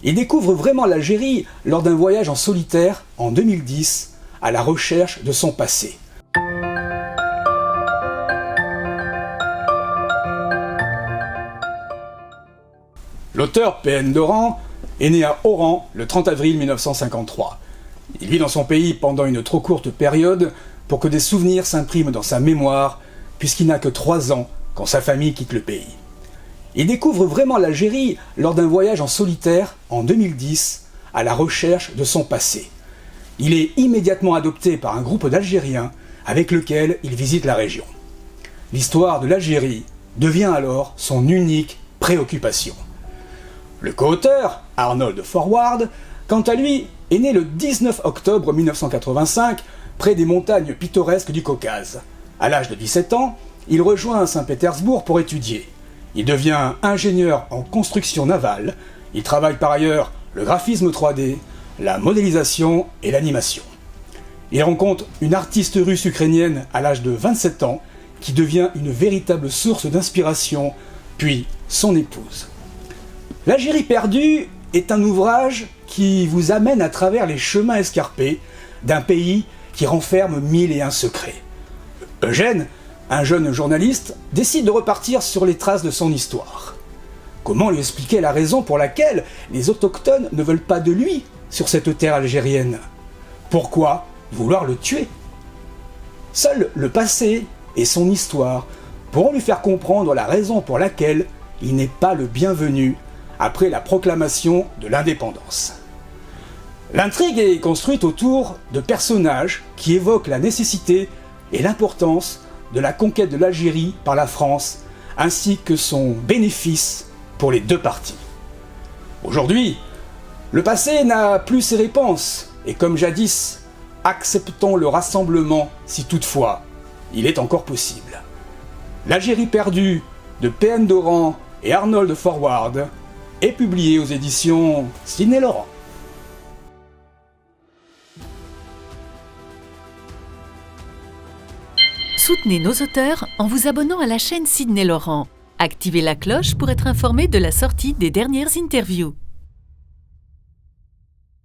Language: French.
Il découvre vraiment l'Algérie lors d'un voyage en solitaire en 2010 à la recherche de son passé. L'auteur P.N. Doran est né à Oran le 30 avril 1953. Il vit dans son pays pendant une trop courte période pour que des souvenirs s'impriment dans sa mémoire, puisqu'il n'a que 3 ans quand sa famille quitte le pays. Il découvre vraiment l'Algérie lors d'un voyage en solitaire en 2010 à la recherche de son passé. Il est immédiatement adopté par un groupe d'Algériens avec lequel il visite la région. L'histoire de l'Algérie devient alors son unique préoccupation. Le co-auteur, Arnold Forward, quant à lui, est né le 19 octobre 1985 près des montagnes pittoresques du Caucase. À l'âge de 17 ans, il rejoint Saint-Pétersbourg pour étudier. Il devient ingénieur en construction navale. Il travaille par ailleurs le graphisme 3D, la modélisation et l'animation. Il rencontre une artiste russe ukrainienne à l'âge de 27 ans qui devient une véritable source d'inspiration, puis son épouse. L'Algérie perdue est un ouvrage qui vous amène à travers les chemins escarpés d'un pays qui renferme 1001 secrets. Eugène, un jeune journaliste, décide de repartir sur les traces de son histoire. Comment lui expliquer la raison pour laquelle les autochtones ne veulent pas de lui sur cette terre algérienne? Pourquoi vouloir le tuer? Seul le passé et son histoire pourront lui faire comprendre la raison pour laquelle il n'est pas le bienvenu après la proclamation de l'indépendance. L'intrigue est construite autour de personnages qui évoquent la nécessité et l'importance de la conquête de l'Algérie par la France, ainsi que son bénéfice pour les deux parties. Aujourd'hui, le passé n'a plus ses réponses, et comme jadis, acceptons le rassemblement si toutefois il est encore possible. L'Algérie perdue de P.N. Doran et Arnold Forward est publié aux éditions Sidney Laurent. Soutenez nos auteurs en vous abonnant à la chaîne Sidney Laurent. Activez la cloche pour être informé de la sortie des dernières interviews.